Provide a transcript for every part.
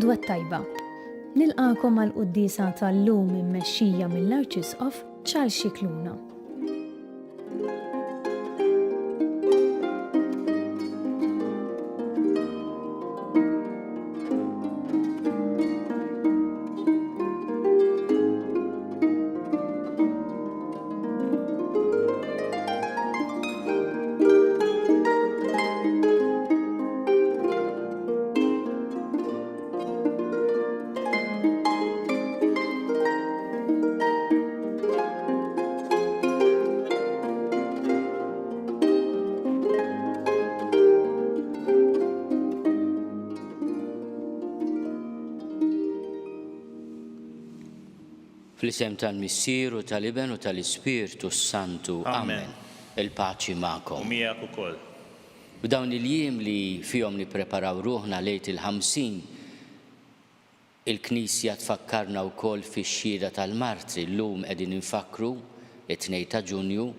L-għodwa tajba. Nilqakom għal-quddisa tal-lum immexxija mill-Arċisqof Charles Scicluna. Fl-isem tal-Missieru, tal-Iben u tal-Ispirtu Santu. Amen. Il-paċi ma'kom. Miegħek ukoll. B'dawn il-jiem li fihom nippreparaw ruħna lejt il-50, il-Knisja tfakkarna wkoll fix-xhieda tal-Martri. Llum qegħdin infakru it-2 ta' Ġunju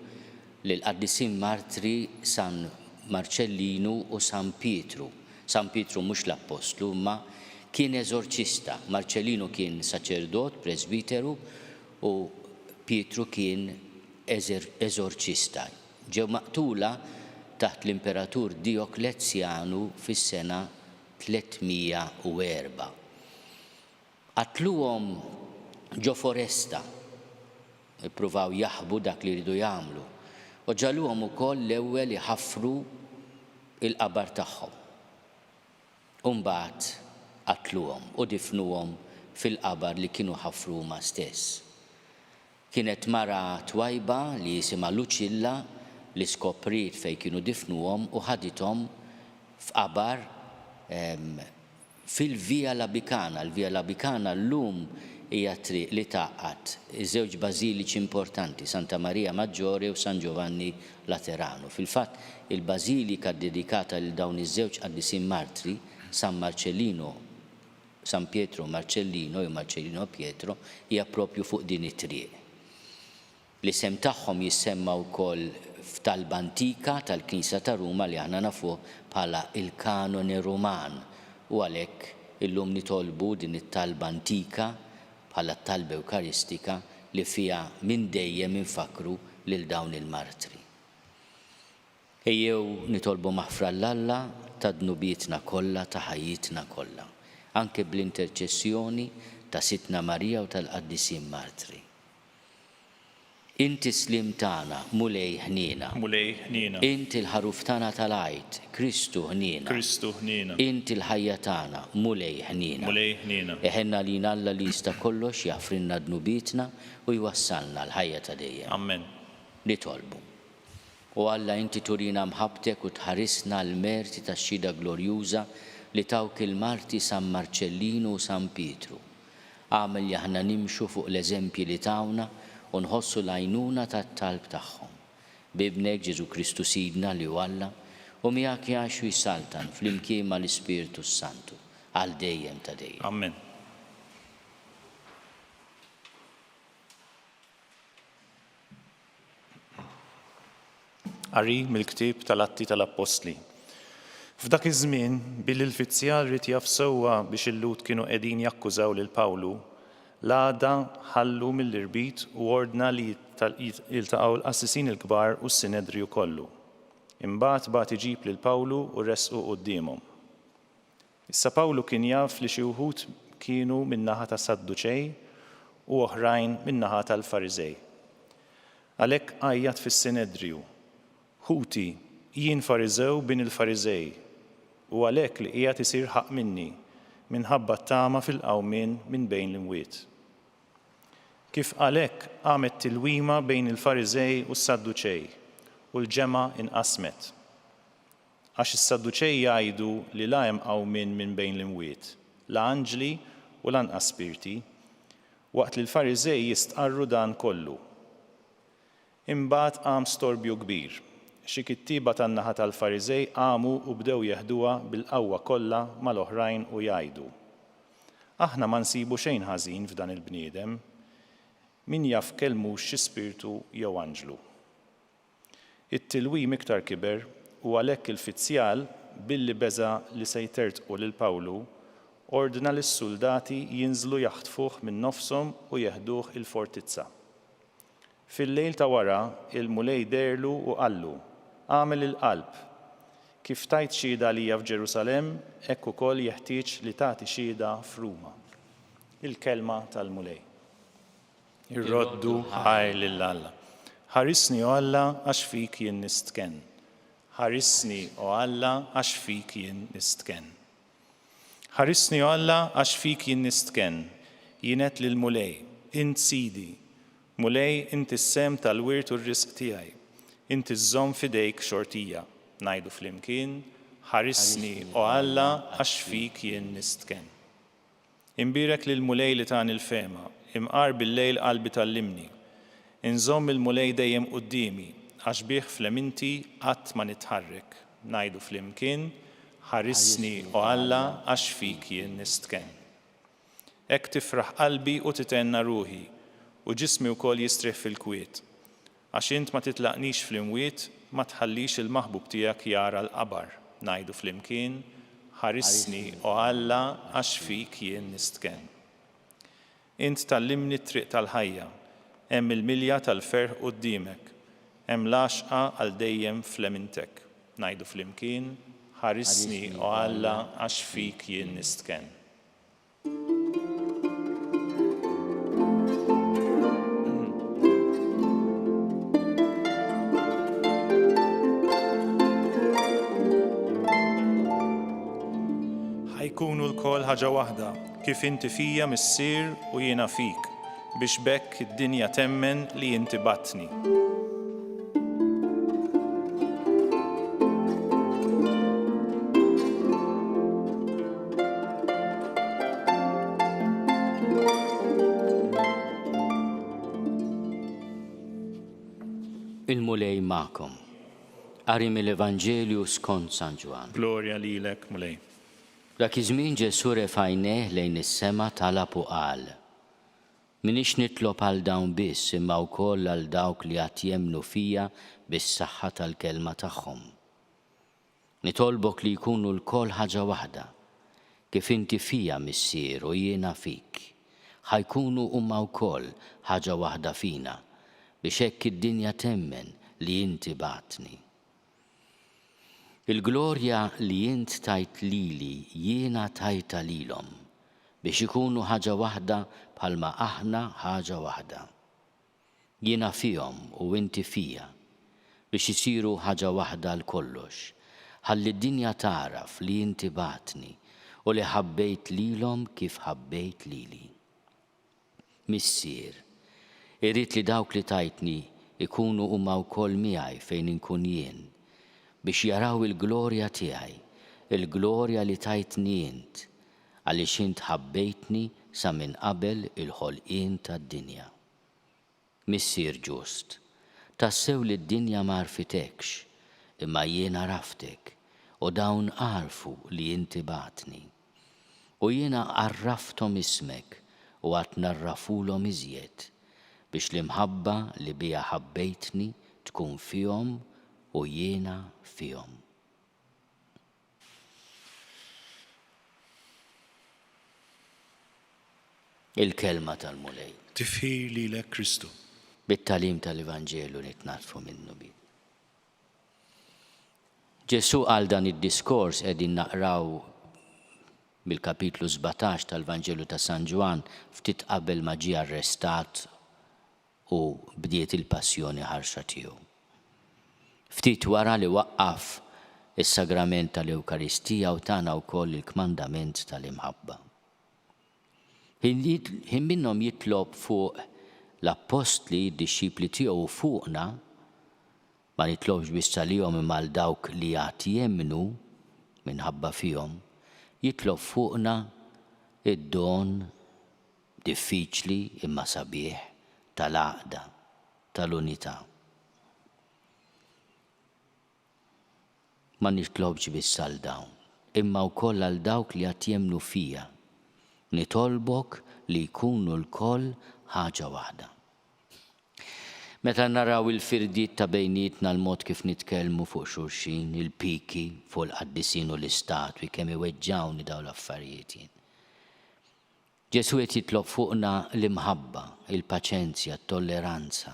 lil qaddisin Martri San Marcellinu u San Pietru. San Pietru mhux l-Apostlu, ma kien eżorċista. Marcellinu kien saċerdot, presbiteru, u Pietru kien eżorċista. Ġew maqtula taħt l-imperatur Dioklezzjanu fis-sena 304. Qatluhom ġo foresta, ippruvaw jaħbu dak li jridu jagħmlu, u ġaluhom ukoll l-ewwel iħaffru il-qabar tagħhom. U mbagħad qatluhom u difnuhom fil-qabar li kienu ħaffru huma stess. Kienet mara twajba li jisimha Luċilla li skoprit fejn kienu difnuhom u ħadithom f'qabar fil-Via Labicana. Il-Via Labicana llum hija triq li tgħaqqad iż-żewġ bażiliċi importanti, Santa Maria Maggiore u San Giovanni Laterano. Fil-fatt, il-bażilika dedikata lil dawn iż-żewġ qaddisin Martri, San Marcellino, San Pietro Marcellino u Marcellino Pietro, hija proprju fuq din it-triq. L-isem tagħhom jissemma wkoll f'talba antika tal-Knisja ta' Ruma li aħna nafu bħala il-Kanone Ruman, u għalhekk illum nitolbu din it-talba antika bħala talba Ewkaristika li fiha minn dejjem infakru lil dawn il-martri. Ejjew nitolbu maħfra l-Alla ta' dnubietna kollha, ta' ħajjitna kollha, anke bl-interċessjoni ta' Sitna Marija u tal-qaddisin Martri. Inti slim tagħna, mulej ħnina. Mulej ħnina. Inti l-ħaruf tagħna tal-għajt, Kristu ħnina. Kristu ħnina. Inti l-ħajja tagħna, mulej ħnina. Mulej ħnina. Eħenna lina Alla li jista' kollox jafrinna dnubietna u jwassalna l-ħajja ta' dejjem. Amen. Nitolbu. U Alla inti turina mħabtek u tħarisna l-merti tax-xhieda glorjuża li tawk il-marti San Marcellinu u San Pietru. Għamel li aħna nimxu fuq l-eżempji li tawna u nħossu l-għajnuna tat-talb tagħhom. Bibnek Ġesu Kristu Sidna li Alla u miegħek jgħix u jsaltan fl-imkien mal-Ispirtu Santu għal dejjem ta' dejjem. Amen. Qari mill-ktieb tal-Atti tal-Apostli. F'dak iż-żmien billi l-Uffiċjal rid jaf sewwa biex il-Lut kienu qegħdin jakkużaw lil Pawlu, l-għada ħallu mill-irbit u ordna li jiltaqgħu l-qassisin il-kbar u s-Sinedriju kollu. Imbagħad bagħat iġib lil Pawlu u ressqu qudiemhom. Issa Pawlu kien jaf li xi wħud kienu min-naħa ta' Sadduċej u oħrajn min-naħa tal-Fariżej. Għalhekk qajjad fis-Sinedriju: Ħuti, jien Fariżew bin il-Fariżej, u għalhekk li qiegħed isir ħaq minni minħabba t-tama fil-qawmien minn bejn l-imwiet. Kif għalhekk għamet tilwima bejn il-Fariżej u s-Sadduċej u l-ġemgħa inqasmet. Għax is-Sadduċej jgħidu li la hemm qawmien minn bejn l-imwiet, la anġli u lanqas spirti, waqt li l-Fariżej jistqarru dan kollu. Imbagħad qam storbju kbir. Xi kittieba tan-naħa tal-Fariżej qamu u bdew jeħduha bil-qawwa kollha mal-oħrajn u jgħidu: Aħna ma nsibu xejn ħażin f'dan il-bniedem, min jaf kelmux xi spirtu jew anġlu. It-tilwim iktar kiber u għalhekk il-Uffiċjal billi beża li se jtertqu lil Pawlu ordna lis-suldati jinżlu jaħtfuh minn nofshom u jeħduh il-fortizza. Fil-lejl ta' wara, il-mulej derlu u qallu, għamel il-qalb. Kif tajt xhieda għalija f'Ġerusalemm, hekk ukoll jeħtieġ li tagħti xhieda f'Ruma. Il-kelma tal-mulej. Irroddu ħajr lil Alla. Ħarisni o Alla għax fik jien nistken. Ħarisni o Alla għax fik jien nistken. Ħarisni o Alla għax fik jien nistken. Jienet lil mulej, int sidi. Mulej, inti s-sem tal-wirt u r-risq tiegħi. Inti żżomm fidejk xortija. Ngħidu flimkien, ħarisni o Alla għax fik jien nistken. Imbirek lil mulej li tani l-fema, imqar bil-lejl qalbi tal-limni. Inżomm il-mulej dejjem qudiemi, għax bih fleminti qatt ma nitħarrek. Ngħidu flimkien, ħarisni o Alla għax fik jien nistken. Hekk tifraħ qalbi u titenna ruħi, u ġismi wkoll jistrieħ fil-kwiet. Għax int ma titlaqnix fl-imwiet, ma tħallix il-maħbub tiegħek jara l-qabar. Ngħidu flimkien, ħarisni o Alla għax fik jien nistken. Int tallimni t-triq tal-ħajja, hemm il-milja tal-ferħ quddiemek, hemm l-għaxqa għal dejjem flemintek. Ngħidu flimkien, ħarisni o Alla għax fik jien nistken. Ħajkunu l-kol ħaġa waħda, kif inti fija missier u jiena fik, biex bekk id-dinja temmen li inti batni. Il-mulej ma'kom. Qari mill-Evanġelju skont San Ġwan. Glorja lilek, mulej. Dak iż-żmien Ġesu refajneh lejn is-sema talab u qal: Minix nitlob għal dawn biss imma wkoll għal dawk li qatt jemmnu fija bis-saħħa tal-kelma tagħhom. Nitolbok li jkunu l-kol ħaġa waħda, kif inti fija missier u jiena fik. Ħajkunu huma wkoll ħaġa waħda fina biex hekk id-dinja temmen li inti batni. Il-glorja li int tajt lili jiena tajta lilhom biex ikunu ħaġa waħda bħalma aħna ħaġa waħda. Jiena fihom u inti fija biex isiru ħaġa waħda l-kollox, ħalli d-dinja taraf li inti batni u li ħabbejt lilhom kif ħabbejt lili. Missier, irrid li dawk li tajtni ikunu huma wkoll miegħi fejn inkun jien, biex jaraw il-glorja tiegħi, il-glorja li tajtni int, għaliex int ħabbejtni sa minn qabel il-ħolqien tad-dinja. Missier ġust, tassew li d-dinja ma rfitekx, imma jiena raftek u dawn għarfu li inti batni. U jiena għarrafthom ismek u għat narrafulhom iżjed biex l-imħabba li bija ħabbejtni tkun fihom u jiena fihom. Il-kelma tal-mulej. Tifħir lilek Kristu. Bit-talim tal-Evanġelu nitnatfu minnu bi. Ġesu għal dan id-diskors qegħdin naqraw bil-kapitlu 17 tal-Evanġelu ta' San Ġwan ftit qabel ma ġie arrestat u bdiet il-passjoni ħarxa tiegħu. Ftit wara li waqqaf is-sagrament tal-Ewkaristija u tana wkoll il-kmandament tal-imħabba. Ħin minnhom jitlob fuq l-apostli, d-disċipli tiegħu fuqna, ma nitlobx biss għalihom imma għal dawk li għad jemmnu minħabba fihom, jitlob fuqna id-don diffiċli imma sabiħ tal-għaqda, tal-unità. Ma nitlobx biss għal dawn, imma wkoll għal dawk li qed jemmnu fija. Nitolbok li jkunu l-koll ħaġa waħda. Meta naraw il-firdiet ta' bejnietna l-mod kif nitkellmu fuq xulxin, il-piki fuq l-qaddisin u l-istatwi kemm iweġġawni dawn l-affarijiet jien. Ġesu qed jitlob fuqna l-imħabba, il-paċenzja, t-tolleranza.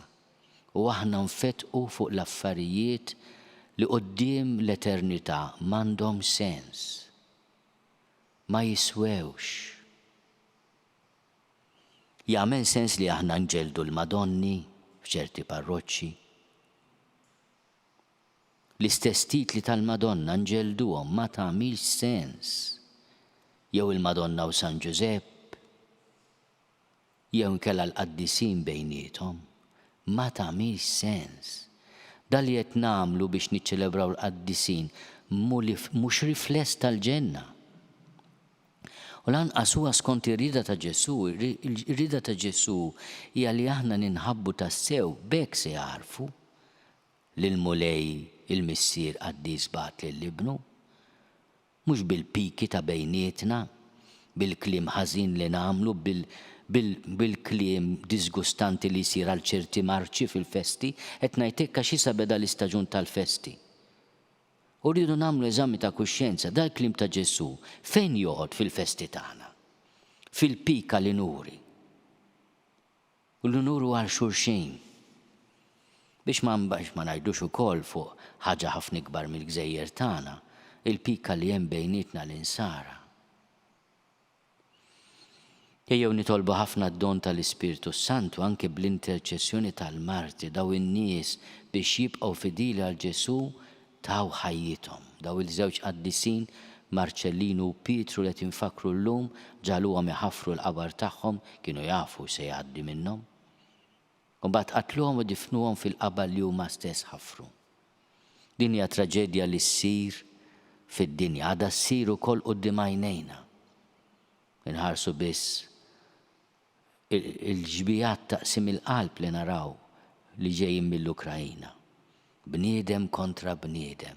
U aħna nfetqu fuq l-affarijiet li qoddim l-eternità m'għandhom sens. Ma jiswewx. Jagħmel sens li aħna nġeldu l-Madonni f'ċerti parroċċi. L-istess titli tal-Madonna nġelduhom ma tagħmilx sens. Jew il-Madonna u San Giuseppe, jew inkella l-qaddisin bejniethom, ma tagħmilx sens. Dan li qed nagħmlu biex niċċelebraw l-qaddisin mhux rifless tal-ġenna. U lanqas huwa skont ir-rida ta' Ġesu, ir-rida ta' Ġesu hija li aħna ninħabbu tas-sew b'hekk se jarfu lil mulej il-missier qaddis bagħat lill-ibnu, mhux bil-piki ta' bejnietna, bil-kliem ħażin li nagħmlu, bil-kliem disgustanti li jsir għal ċerti marċi fil-festi, qed ngħidlek għax issa beda l-istaġun tal-festi. U rridu nagħmlu eżami ta' kuxjenza, dal kliem ta' Ġesu fejn joqgħod fil-festi tagħna? Fil-pika li nuri. U li nuru għal xulxin. Biex ma ngħidux ukoll fuq ħaġa ħafna ikbar mill-Gżejjer tagħna, il-pika li hemm bejnietna l-insara. Ejjew nitolbu ħafna d-don tal-Ispirtu Santu anke bl-interċessjoni tal-marti daw in-nies biex jibqgħu fidili għal Ġesu taw ħajjithom. Daw il-żewġ qaddisin Marċellinu u Pietru li qed infakru llum ġaluhom iħaffru l-qabar tagħhom kienu jafu se jgħaddi minnhom. U mbagħad qatluhom u difnuhom fil-qabar li huma stess ħaffru. Din hija traġedja li ssir fid-dinja, għadha ssir ukoll quddiem għajnejna. Inħarsu biss il-ġbijat taqsim il-qalb li naraw li ġejjin mill-Ukrajina. Bniedem kontra bniedem,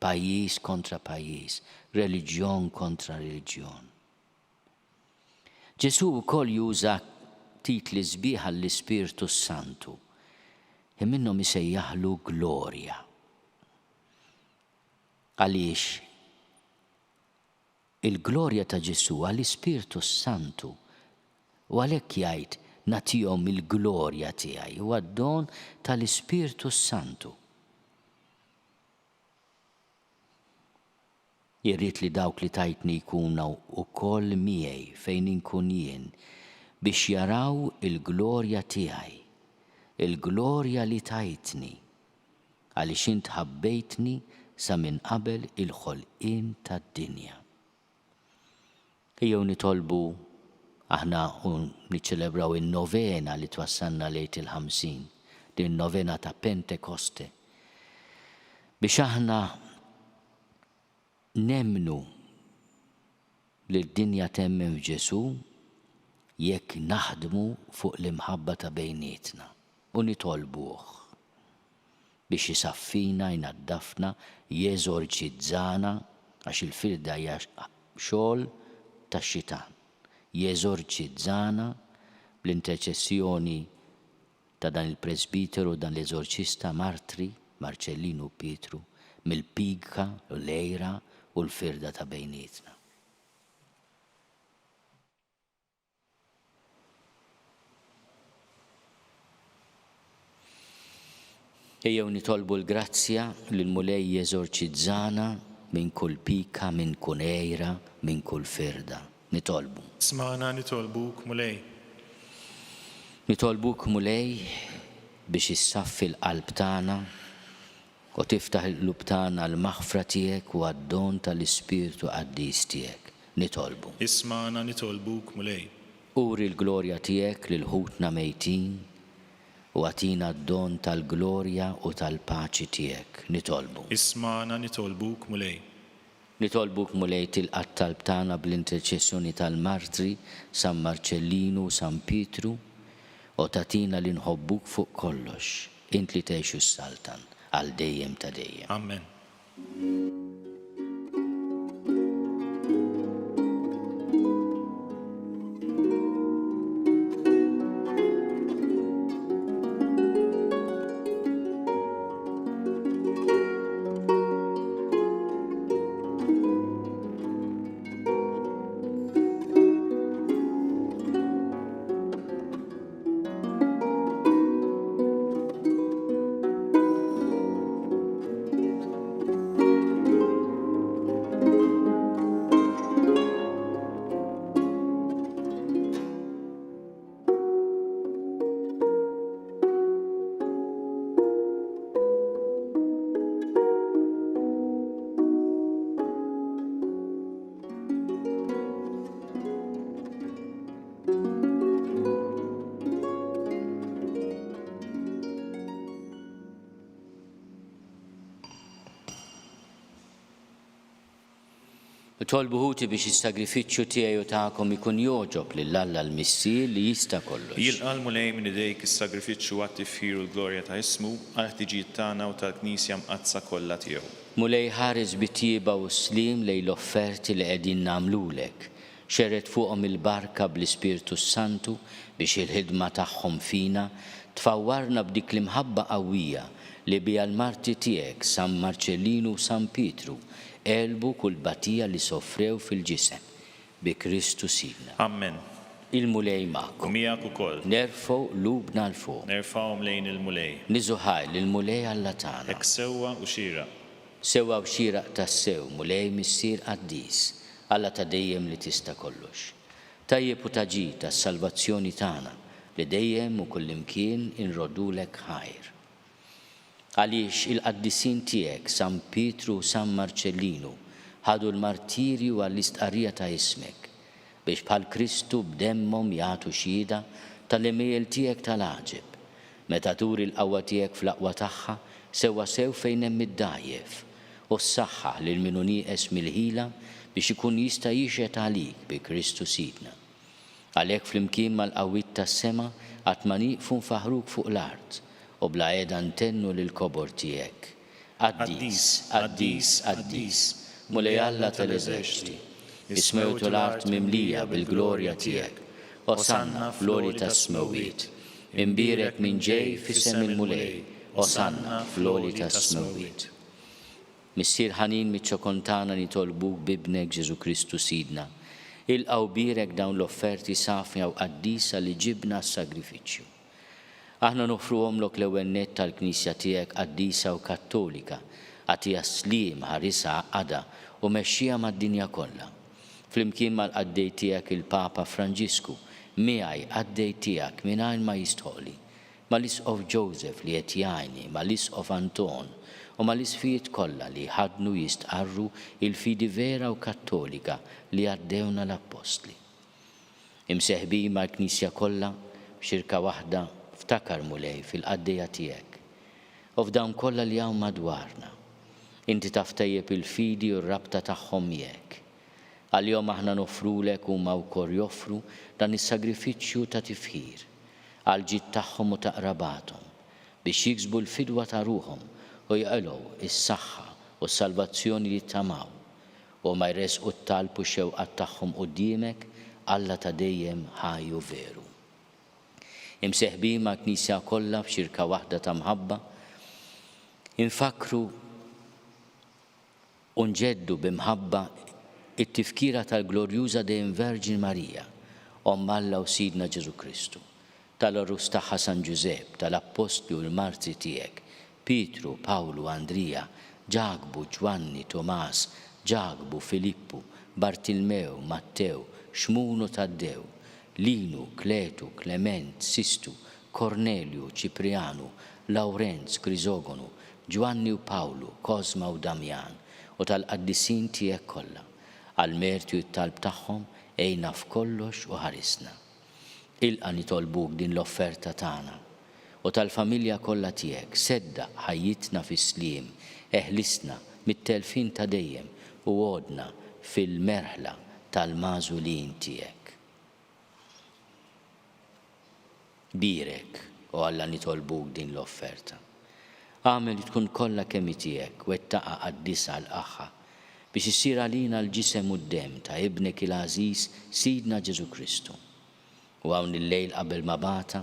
pajjiż kontra pajjiż, reliġjon kontra reliġjon. Ġesu wkoll juża titli sbieħ għall-Ispirtu Santu. Minnhom isejjaħlu glorja. Għaliex il-glorja ta' Ġesu għall-Ispirtu Santu u għalhekk jgħid nagħtihom il-glorja tiegħi huwa d-don tal-Ispirtu Santu. Irrid li dawk li tajtni jkunu wkoll miegħi fejn inkun jien biex jaraw il-glorja tiegħi, il-glorja li tajtni għaliex int ħabbejtni sa minn qabel il-ħolqien tad-dinja. Ejjew nitolbu aħna niċċelebraw in-novena li twassalna lejt il-50, din novena ta' Pentekoste, biex aħna nemnu li d-dinja temmen f'Ġesu jekk naħdmu fuq l-imħabba ta' bejnietna u nitolbuh biex jisaffina, jnaddafna, jeżorċizzana għax il-firda hija xogħol tax-xitan. Jeżorċizzana bl-interċessjoni ta' dan il-presbiteru, dan l-eżorċista Martri, Marċellinu Pietru, mill-pika, l-lejra u l-firda ta' bejnietna. Ejjew nitolbu l-grazzja li l-mulej jeżorċizzana minn kull pika, minn kull ejra, minn kull firda. Nitolbu. Smana nitolbuk mulej. Nitolbuk mulej biex issaffi l-qalb tagħna u tiftaħ il-qlub tagħna l-maħfra tiegħek u għad-don tal-Ispirtu Qaddis tiegħek. Nitolbu. Ismana nitolbuk mulej. Uri l-glorja tiegħek lil ħutna mejtin u għatina d-don tal-glorja u tal-paċi tiegħek. Nitolbu. Ismana nitolbuk mulej. Nitolbuk mulej tilqat talb tagħna bl-interċessjoni tal-Martri, San Marċellinu, San Pietru, u tatina li nħobbuk fuq kollox, int li tgħixu s-saltan għal dejjem ta' dejjem. Amen. Tolbuħuti biex is-sagrifiċċju tiegħi u tagħkom ikun joġob lill-Alla l-Missier li jista' kollox. Jilqal mulej minn idejk is-sagrifiċċju għat-tifħir u l-glorja ta' ismu għal ħtiġijiet tagħna u tal-Knisja mqazza kollha tiegħu. Mulej ħares bittieba u slim lejn l-offerti li qegħdin nagħmlulek. Xerret fuqhom il-barka bl-Ispirtu Santu biex il-ħidma tagħhom fina tfawwarna b'dik l-imħabba qawwija li biha l-marti tiegħek San Marċellinu u San Pietru elbu kull batija li soffrew fil-ġisem bi Kristu Sidna. Amen. Il-mulej magħkom. Miegħek ukoll. Nerfgħu lubna l fuq. Nerfgħuhom lejn il-mulej. Niżuħaj lill-mulej Alla tagħna. Hekk sewwa u xira. Sewwa u xieraq tas-sew, mulej missier qaddis, Alla ta' dejjem li tista' kollox. Tajjeb u taġi tas-salvazzjoni tagħna li dejjem u kullimkien inrodulek ħajr. Għaliex il-qaddisin tiegħek San Pietru u San Marċellinu ħadu l-martirju għall-istqarrija ta' ismek biex bħal Kristu b'demmhom jagħtu xhieda tal-imejl tiegħek tal-għaġeb. Meta turi l-qawwa tiegħek fl-aqwa tagħha sewwa sew fejn hemm id-dajjef u s-saħħa lil min nieqes mill-ħila biex ikun jista' jixed għalik bi Kristu Sidna. Għalhekk flimkien mal-qawwiet tas-sema qatt ma nieqfu nfaħruk fuq l-art u bla qiegħda ntennu lill-kobor tiegħek. Qaddis, qaddis, qaddis, mulej Alla tal-eżerċiti, ismewtu l-art mimlija bil-glorja tiegħek, osanna fl-għoli tas-smewiet, imbirek minn ġej fis-sem il-mulej, osanna fl-għoli tas-smewiet. Missier ħanin miċ-ċokontana nitolbuk bibnek Ġesu Kristu Sidna, ilqgħu birek dawn l-offerti safja u qaddisa li ġibna s-sagrifiċċju. Aħna nofruhomlok l-ewwel nett tal-Knisja tiegħek qaddisa u kattolika, għatija slim ħarisa għaqada u mexxija mad-dinja kollha. Flimkien mal-qaddej tiegħek il-Papa Franġisku, miegħi qaddej tiegħek mingħajr ma jistħoli, mal-Isqof Joseph li qed jgħinni, mal-Isqof Anton u mal-isfijiet kollha li ħadnu jistqarru il-fidi vera u kattolika li għaddewna l-Apostli. Imseħbin mal-Knisja kollha b'xirka waħda ftakar mulej fil-qaddejja tiegħek. U f'dawn kollha li hawn madwarna. Inti taf tajjeb il-fidi u r-rabta tagħhom miegħek. Għal-jom aħna nofrulek huma wkoll joffru dan is-sagrifiċċju ta' tifħir għal-ġid tagħhom u ta' qrabathom biex jiksbu l-fidwa ta' ruhom u jqelgħu is-saħħa u s-salvazzjoni li tamaw u ma jresqu t-talb u xewqat tagħhom quddiemek Alla ta' dejjem ħaj u veru. Imseħbin ma' Knisja kollha f'xirka waħda ta' mħabba, infakru u nġeddu b'imħabba it-tifkira tal-glorjuża dejjem Verġin Marija, Omm Alla u Sidna Ġesu Kristu, tal-Orrus tagħha San Ġusepp, tal-Apostli u l-Martri tiegħek, Pietru, Pawlu, Andrija, Ġagbu, Ġwanni, Tomas, Ġagbu, Filippu, Bartilmew, Mattew, Xmunu Taddew, Linu, Kletu, Klement, Sistu, Kornelju, Ċiprianu, Lawrenz, Krisogonu, Ġwanni u Pawlu, Kozma u Damjan u tal-qaddisin tiegħek kollha. Għal-merti u t-talb tagħhom ejna f'kollox u ħarisna. Ilqa' nitolbuk din l-offerta tagħna u tal-familja kollha tiegħek sedda ħajjitna fis-sliem, eħlisna mit-telfin ta' dejjem u għodna fil-merħla tal-mażulin tiegħek. Birek u Alla nitolbuk din l-offerta. Għamel li tkun kollha kemm tiegħek wettaqa' qaddisa l-aħħa biex issir għalina l-ġisem u d-dem ta' ibnek il-għażiż Sidna Ġesu Kristu. U hawn il-lejl qabel ma bata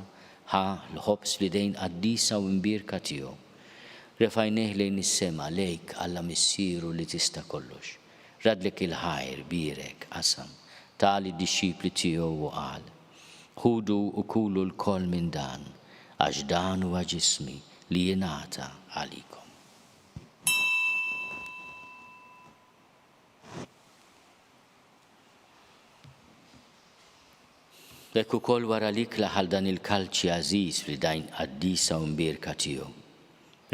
ħa l-ħobs li dejn qaddisa u mbirka tiegħu. Refajneh lejn is-sema lejk Alla missieru li tista' kollox. Radlek il-ħajr birek qasam tali d-dixxipli tiegħu u qal: ħudu u kulu l-koll minn dan, għax dan huwa ġismi li jingħata għalikom. Hekk ukoll wara l-ikla ħal dan il-kalċi għażiż li dajn qaddisa u mbirka tiegħu.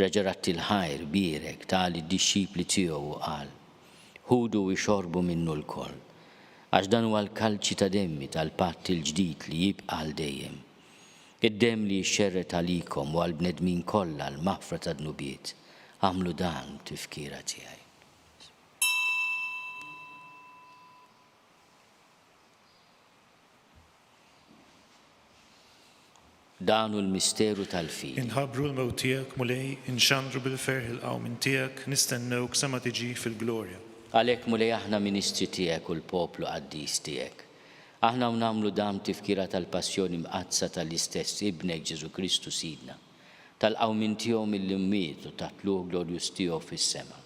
Reġa' ratti l-ħajr birek tali d-dixxipli tiegħu u qal: ħudu u jxorbu minnu l-koll, għax dan huwa l-kalċi ta' demmi tal-patt il-ġdid li jibqa' għal dejjem. Id-demm li jxerret għalikom u għall-bnedmin kollha l-maħfra ta' dnubiet. Għamlu dan tifkira tiegħi. danu l-misteru tal-fidi. Inħabru l-mewt tiegħek mulej, inxandru bil-ferħ il-qawm minn tiegħek, nistennewk sa ma tiġi fil-glorja. Għalhekk mulej aħna ministri tiegħek u l-poplu qaddis tiegħek. Aħna nagħmlu dam tifkira tal-passjoni mqazza tal-istess ibnek Ġesu Kristu sidna, tal-qawmin tiegħu mill-immiet u tatluh glorjus tiegħu fis-sema.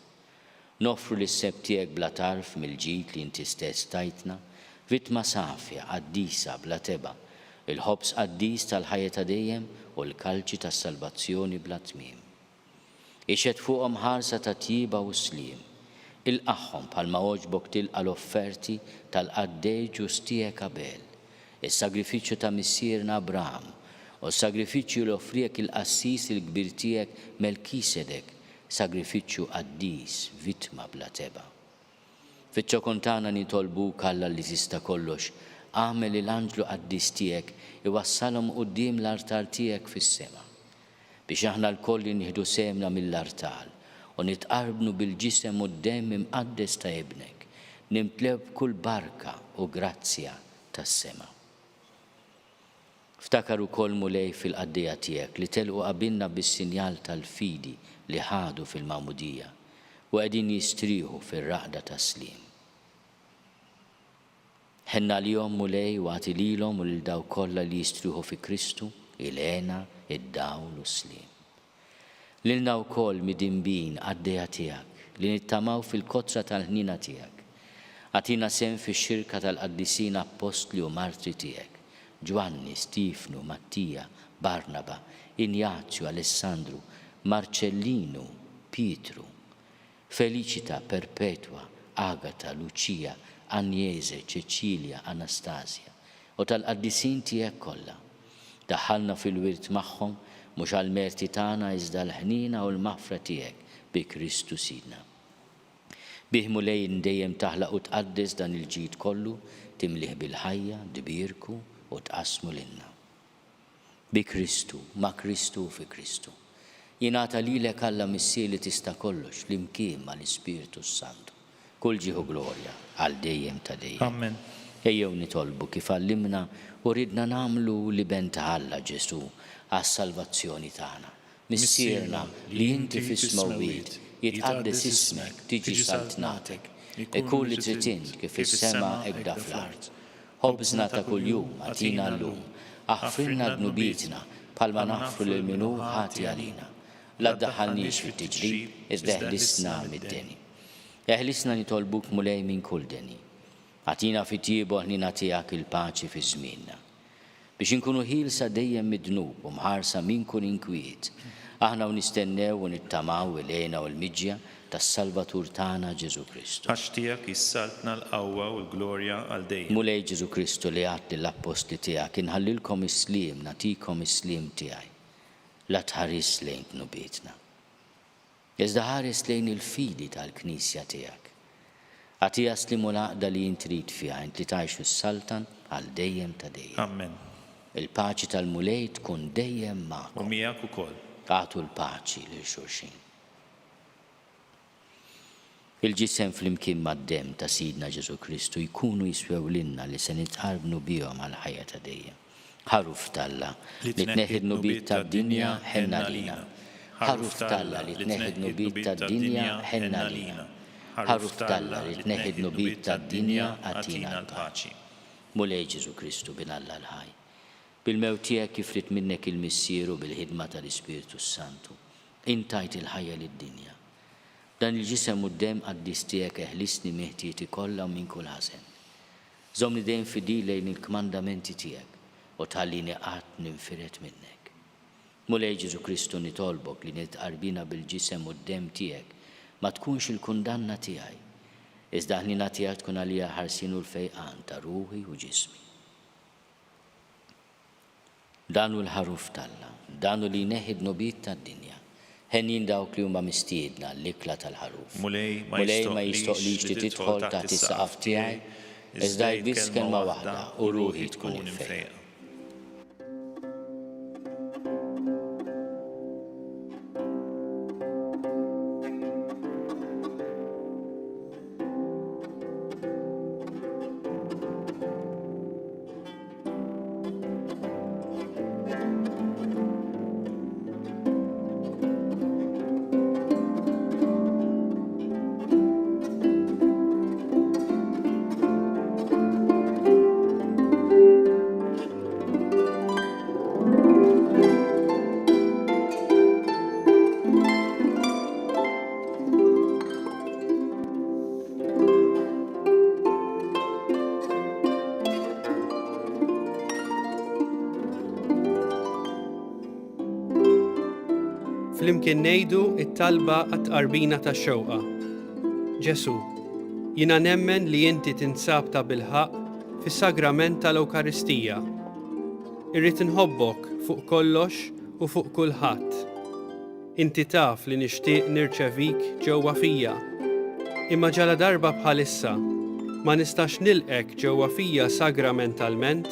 Nofru l-seb tiegħek bla tarf mill-ġid li inti stess tajtna, vittma safja, qaddisa, bla teba, il-ħobs qaddis tal-ħajja ta' dejjem u l-kalċi tas-salvazzjoni bla tmiem. Ixed fuqhom ħarsa ta' tjiba u slim, il-qaħħom bħalma oġbok tilqa l-offerti tal-qaddej ġus tiegħek Abel, is-sagrifiċċju ta' missierna Abraham u s-sagrifiċċju li offrijek il-qassis il-kbir tiegħek Melkisedek, sagrifiċċju qaddis, vittma bla teba. Fiċ-ċokontana nitolbuk Alla li tista' kollox, għamel l-anġlu qaddis tiegħek iwassalhom quddiem l-artar tiegħek fis-sema biex aħna l-koll nieħdu semna mill-artar u nitqarbnu bil-ġisem u d-demm imqaddes ta' ibnek, nimtleb kull barka u grazzja tas-sema. Ftakar ukoll mulej fil-qaddija tiegħek li telqu qabilna bis-sinjal tal-fidi li ħadu fil-Magħmudija u qegħdin jistrieħu fir-raqda tas-slim. Ħenna lihom mulej u għati lilhom u lil daw kollha li jistrieħu fi Kristu, il-għena, id-dawl u s-slim. Lilna wkoll midinbin għaddejja tiegħek li nittamaw fil-kotra tal-ħnina tiegħek. Għatina sem fix-xirka tal-qaddisin apostli u martri tiegħek, Ġwanni, Stifnu, Mattija, Barnaba, Injazzju, Alessandru, Marcellinu, Pietru, Felicita, Perpetua, Agata, Lucia, Agnese, Cecilia, Anastasia u tal-qaddisin tiegħek kollha. Daħħalna fil-wirt magħhom mhux għall-merti tagħna iżda l-ħnina u l-maħfra tiegħek bi Kristu sidna. Bih mulej dejjem taħlaq u tqaddes dan il-ġid kollu, timlih bil-ħajja, dibirku u tqasmu lilna. Bi Kristu, ma' Kristu u fi Kristu. Jingħata lilek Alla missier li tista' kollox flimkien mal-Ispiritu Santu. Kull ġieħu glorja għal dejjem ta' dejjem. Amen. Ejjew nitolbu kif għallimna u ridna nagħmlu li benta Alla Ġesu għas-salvazzjoni tagħna. Missierna li inti fis-smawwiet jitqaddes ismek, tiġi saltnatek, ikun li trid int kif is-sema hekk fl-art. Ħobżna ta' kuljum għatina llum, aħfirna dnubitna bħalma naħfru lil minu ħati għalina. La ddaħħalniex fit-tiġrib, iżda eħlisna mid-deni. Eħlisna nitolbuk mulej minn kull deni. Għatina fit-tiebu ħnina tiegħek il-paċi fi żmienna. Biex inkunu ħielsa dejjem mid-dnub u mħarsa minn kull inkwiet, aħna u nistennew u nittamaw il-għena u l-miġja tas-Salvatur tagħna Ġesu Kristu. Għax tiegħek jissaltna l-qawwa u l-glorja għal dejjem. Mulej Ġesu Kristu li għad lill-apostli tiegħek inħallilkom is-sliem, nagħtikom is-sliem tiegħi. La tħares lejn knubietna. Iżda ħares lejn il-fidi tal-Knisja tiegħek. Għatija slimu l-għaqda li jintrid fiha inti tgħixu s-saltan għal dejjem ta' dejjem. Amen. Il-paċi tal-mulej tkun dejjem magħkom. U miegħek ukoll. Għatu l-paċi lil xulxin. Il-ġisem flimkien mad-dem ta' Sidna Ġesu Kristu jkunu jiswew lilna li se nitqarbnu bihom għal ħajja ta' dejjem. Ħaruf Talla li tneħħid nubit tad-dinja ħenna lina. Ħaruf Talla li tneħħid nubit tad-dinja ħenna lina. Ħaruf Talla li tneħħid nubit tad-dinja għatina l-paċi. Mulej Ġesu Kristu bin Alla l-ħaj. Bil-mewt tiegħek kif rid minnek il-missieru bil-ħidma tal-Ispiritu Santu. Intajt il-ħajja lid-dinja. Dan il-ġisem u d-dem qaddis tiegħek eħlisni meħtieti kollha minn kull ħażen. Żomni dejjem fidil lejn il-kmandamenti tiegħek u tħallini qatt ninfiret minnek. Mulej Ġesu Kristu nitolbok li nitqarbina bil-ġisem u d-dem tiegħek ma tkunx il-kundanna tiegħi, iżda ħnina tiegħek tkun għalija ħarsin u l-fejqan ta' ruħi u ġismi. Danu l-ħaruf Talla, danu li neħid nubit tad-dinja. Ħennin dawk li huma mistiedna l-ikla tal-ħaruf. Mulej ma jistoqlix li tidħol taħt is-saqaf tiegħi, iżda jbiss kelma waħda u ruħi tkun infejqa. flimkien ngħidu it-talba għat-tqarbina tax-xewqa. Ġesu, jiena nemmen li inti tinsab ta' bilħaq fis-sagrament tal-Ewkaristija. Irrid inħobbok fuq kollox u fuq kulħadd. Inti taf li nixtieq nirċevik ġewwa fija. Imma ġala darba bħalissa ma nistax nilqek ġewwa fija sagramentalment,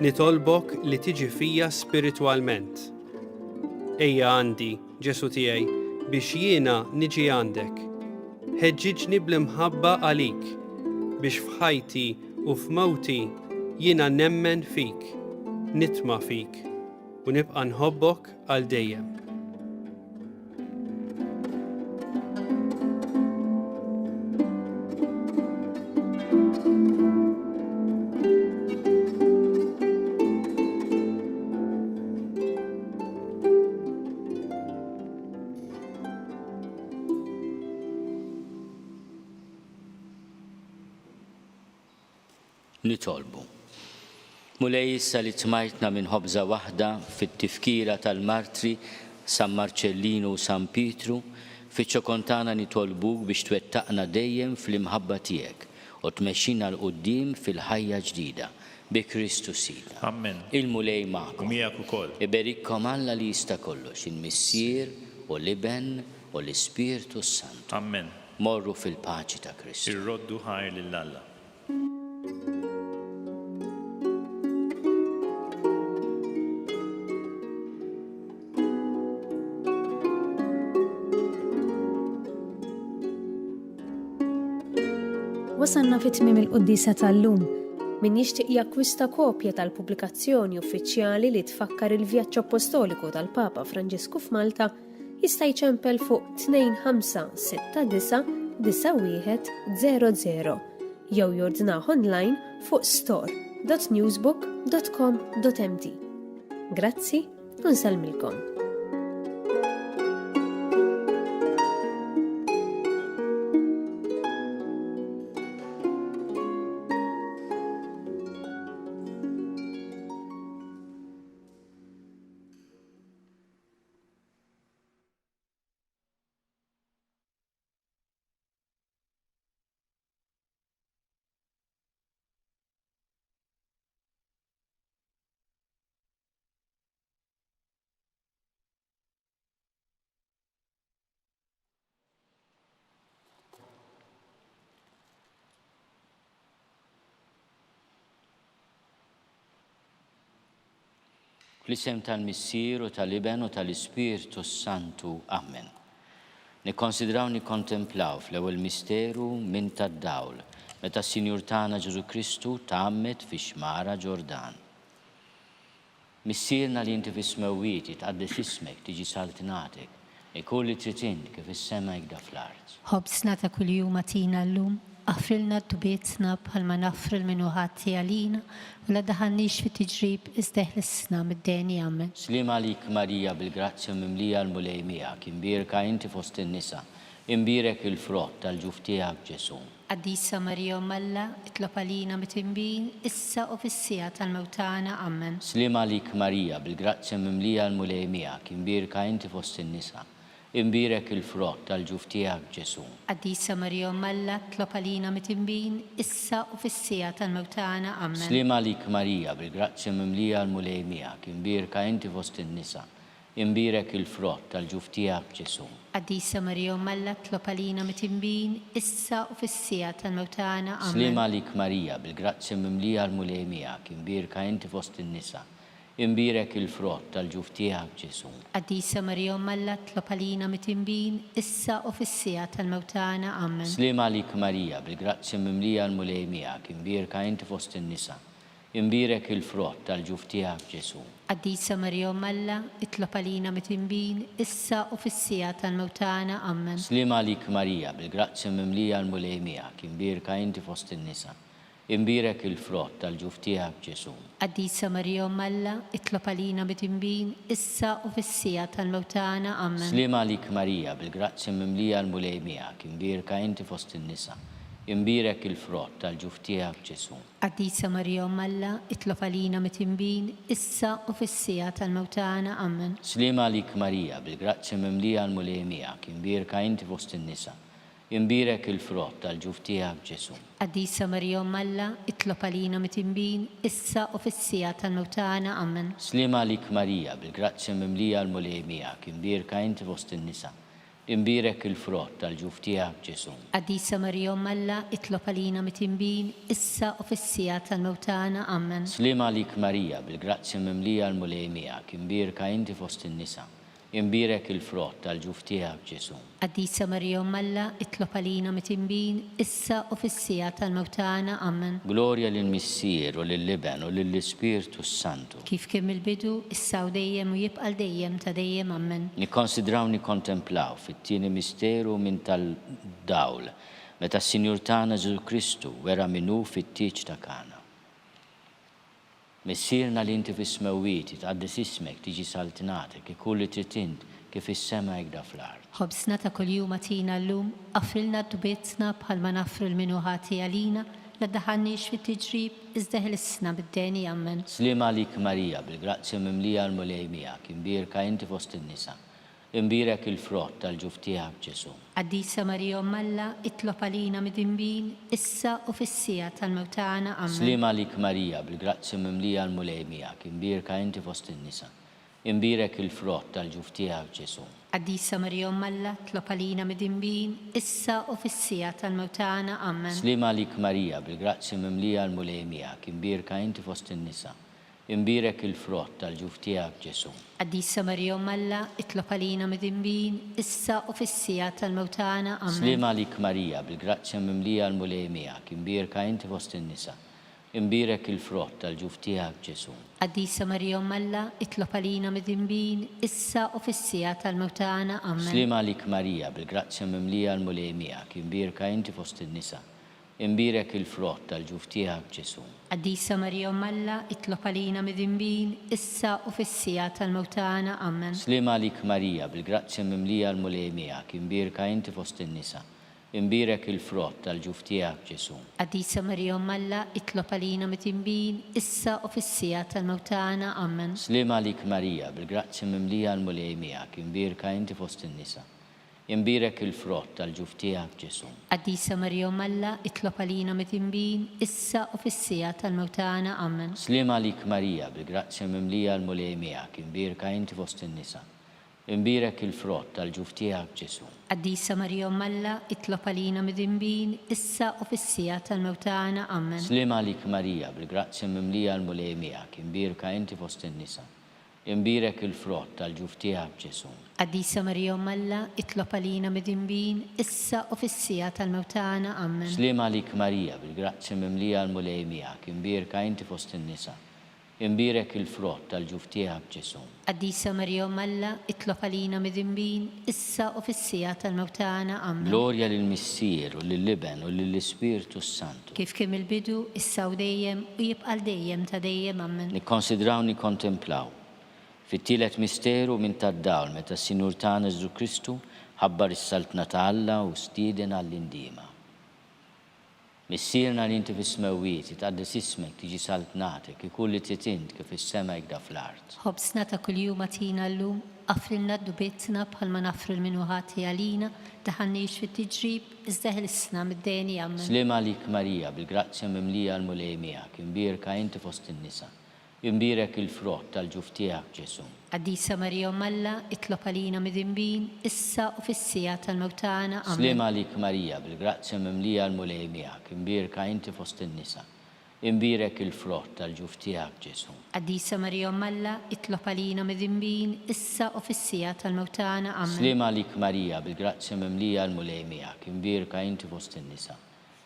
nitolbok li tiġi fija spiritwalment. Ejja għandi, Ġesu tiegħi, biex jiena niġi għandek. Ħeġġiġni bl-imħabba għalik, biex f'ħajti u f'mewti jiena nemmen fik, nitma' fik, u nibqa' nħobbok għal dejjem. Nitolbu. Mulej issa li tmajtna minn ħobża waħda fit-tifkira tal-martri San Marċellinu u San Pietru, fiċ-ċokontana nitolbuk biex twettaqna dejjem fl-imħabba tiegħek u tmexxina l-qudiem fil-ħajja ġdida bi Kristu Sida. Amen. Il-mulej magħkom. Miegħek ukoll. Iberikkom Alla li jista' kollox, il-Missier u l-Iben u l-Ispirtu Sant. Amen. Morru fil-paċi ta' Kristu. Irroddu ħajr lill-Alla. Wasanna fit-tmiem il-quddisa tal-lum. Min jixtieq jakkwista kopja tal-pubblikazzjoni uffiċjali li tfakkar il-vjaġġ apostoliku tal-Papa Franġisku f'Malta jista' jċempel fuq 2569 9100 jew jordnah online fuq store.newsbook.com.mt. Grazzi u nsalmilkom. Fl-isem tal-Missier u tal-Iben u tal-Ispirtu Santu. Amen. Nikkonsidraw nikkontemplaw fl-ewwel misteru minn tad-dawl meta s-Sinjur tagħna Ġesu Kristu tgħammet fix-xmara Ġordan. Missierna li inti fis-smewwiet tqaddes ismek tiġi saltinatek ikun li trid int kif is-sema jgda fl-art. Ħobsna ta' kuljum atina llum, aħfrilna d-dubietna bħalma nafril minnu ħatti għalina u la daħannix fi tiġrib izdeħlisna mid-deni Amen. Slim għalik Marija bil-grazzja mimlija l-mulej miegħek, imbierka inti fost in-nisa, imbierek il-frott tal-ġuf tiegħek Ġesu. Qaddisa Marija Malla, itlob għalina mit-imbin, issa u fis-sija tal-mewtana Amen. Slim għalik Marija bil-grazzja mimlija l-mulej miegħek, imbierka inti fost in-nisa, imbierek il-frott tal-ġuf tiegħek Ġesu. Qaddisa Marija Malla, itlob għalina mit-imbin, issa u fis-sija tal-mewtana Amen. Slim għalik Marija bil-grazzja mimlija l-mulej miegħek, imbierka inti fost in-nisa, imbierek il-frott tal-ġuf tiegħek Ġesu. Qaddisa Marija Malla, itlob għalina mit-imbin, issa u fis-sija tal-mewtana Amen. Slim għalik Marija bil-grazzja mimlija l-mulej miegħek, imbierka inti fost in-nisa, imbierek il-frott tal-ġuf tiegħek Ġesu. Qaddisa Marija Malla, itlob għalina mit-imbin, issa u fis-sija tal-mewtana Amen. Slim għalik Marija bil-grazzja mimlija l-mulej miegħek, imbierka inti fost in-nisa, imbierek il-frott tal-ġuf tiegħek Ġesu. Qaddisa Marija Malla, itlob għalina mit-imbin, issa u fis-sija tal-mewtana Amen. Slim għalik Marija bil-grazzja mimlija l-mulej miegħek, imbierka inti fost in-nisa, imbierek il-frott tal-ġuf tiegħek Ġesu. Qaddisa Marija Malla, itlob għalina mit-imbin, issa u fis-sija tal-mewtana Amen. Slim għalik Marija bil-grazzja mimlija l-mulej miegħek, imbierka inti fost in-nisa, imbirek il-frott tal-ġuf tiegħek Ġesu. Qaddisa Marija Umm Alla, itlob għalina mit-tinbin, issa u fis-sija tal-mewtana. Amen. Slima għalik Marija, bil-grazzja mimlija l-mulej miegħek, imbirka inti fost in-nisa. Imbirek il-frott tal-ġuf tiegħek Ġesu. Qaddisa Marija Umm Alla, itlob għalina mit-tinbin, issa u fis-sija tal-mewtana. Amen. Slima għalik Marija, bil-grazzja mimlija l-mulej miegħek, imbirka inti fost in-nisa. Imbirek il-frott tal-ġuf tiegħek Ġesu. Qaddisa Marija Umm Alla, itlob għalina mit-tinbin, issa u fis-sija tal-mewtana. Amen. Slima għalik Marija, bil-grazzja mimlija l-mulej miegħek, imbirka inti fost in-nisa. Imbirek il-frott tal-ġuf tiegħek Ġesu. Qaddisa Marija Umm Alla, itlob għalina mit-tinbin, issa u fis-sija tal-mewtana. Amen. Gloria lill-Missier u lill-Liben u lill-Ispirtu Santu. Kif kien mill-bidu, issa u dejjem u jibqal dejjem ta' dejjem. Amen. Nikkonsidraw nikkontemplaw fit-tieni misteru minn tal-dawl meta s-Sinjur tagħna Ġesu Kristu wera minnu fit-tieġ ta' Kana. Missierna li inti fis-smewwieti tqaddis ismek tiġi saltinatek ikulli trid int kif is-sema hekk fl-ard. Ħobsna ta' kuljum atina llum, affrilna d-dubietna bħalma nafru l-minuħati għalina, la daħannix fit-tiġrib, iżda ħlissna bid-deni. Amen. Slima għalik Marija, bil-grazzja mimlija l-mulej miegħek, imbirka inti fost in-nisa. Imbirek il-frott tal-ġuf tiegħek Ġesu. Qaddisa Marija Umm Alla, itlob għalina mit-tinbin, issa u fis-sija tal-mewtana. Amen. Slima għalik Marija, bil-grazzja mimlija l-mulej miegħek, imbirka inti fost in-nisa. Imbirek il-frott tal-ġuf tiegħek Ġesu. Qaddisa Marija Umm Alla, itlob għalina mit-tinbin, issa u fis-sija tal-mewtana. Amen. Slima għalik Marija, bil-grazzja mimlija l-mulej miegħek, imbirka inti fost in-nisa. Imbirek il-frott tal-ġuf tiegħek Ġesu. Qaddisa Marija Umm Alla, itlob għalina mit-tinbin, issa u fis-sija tal-mewtana. Amen. Slima għalik Marija, bil-grazzja mimlija l-mulej miegħek, imbirka inti fost in-nisa. Imbirek il-frott tal-ġuf tiegħek Ġesu. Qaddisa Marija Umm Alla, itlob għalina mit-tinbin, issa u fis-sija tal-mewtana. Amen. Slima għalik Marija, bil-grazzja mimlija l-mulej miegħek, imbirka inti fost in-nisa. Imbirek il-frott tal-ġuf tiegħek Ġesu. Qaddisa Marija Umm Alla, itlob għalina mit-tinbin, issa u fis-sija tal-mewtana. Amen. Slima għalik Marija, bil-grazzja mimlija l-mulej miegħek, imbirka inti fost in-nisa. Imbirek il-frott tal-ġuf tiegħek Ġesu. Qaddisa Marija Umm Alla, itlob għalina mit-tinbin, issa u fis-sija tal-mewtana. Amen. Slima għalik Marija, bil-grazzja mimlija l-mulej miegħek, imbirka inti fost in-nisa. Imbirek il-frott tal-ġuf tiegħek Ġesu. Qaddisa Marija Umm Alla, itlob għalina mit-tinbin, issa u fis-sija tal-mewtana. Amen. Slima għalik Marija, bil-grazzja mimlija l-mulej miegħek, imbirka inti fost in-nisa. Imbirek il-frott tal-ġuf tiegħek Ġesu. Qaddisa Marija Umm Alla, itlob għalina mit-tinbin, issa u fis-sija tal-mewtana. Amen. Slima għalik Marija, bil-grazzja mimlija l-mulej miegħek, imbirka inti fost in-nisa. Imbirek il-frott tal-ġuf tiegħek Ġesu. Qaddisa Marija Umm Alla, itlob għalina mit-tinbin, issa u fis-sija tal-mewtana. Amen. Slima għalik Marija, bil-grazzja mimlija l-mulej miegħek, imbirka inti fost in-nisa. Imbirek il-frott tal-ġuf tiegħek Ġesu. Qaddisa Marija Umm Alla, itlob għalina mit-tinbin, issa u fis-sija tal-mewtana. Amen. Gloria lill-Missier u lill-Liben u lill-Ispirtu Santu. Kif kien mill-bidu, issa u dejjem u jibqal dejjem ta' dejjem. Amen. Nikkonsidraw nikkontemplaw. Fit-tielet misteru minn tad-dawl meta s-Sinjur tagħna Ġesu Kristu ħabbar is-saltna ta' Alla u stieden għall-indima. Missierna li inti fis-smewwieti tqaddis ismek tiġi saltnatek ikulli trid int kif is-sema hekk fl-art. Ħobsna ta' kuljum atina llum, affrilna d-dubietna bħalma nafru l-minuħati għalina, daħannix fit-tiġrib, iżda ħlissna mid-deni. Amen. Slima għalik Marija, bil-grazzja mimlija l-mulej miegħek, imbirka inti fost in-nisa. Imbirek il-frott tal-ġuf tiegħek Ġesu. Qaddisa Marija Umm Alla, itlob għalina mit-tinbin, issa u fis-sija tal-mewtana. Amen. Slima għalik Marija, bil-grazzja mimlija l-mulej miegħek, imbirka inti fost in-nisa. Imbirek il-frott tal-ġuf tiegħek Ġesu. Qaddisa Marija Umm Alla, itlob għalina mit-tinbin, issa u fis-sija tal-mewtana. Amen. Slima għalik Marija, bil-grazzja mimlija l-mulej miegħek, imbirka inti fost in-nisa.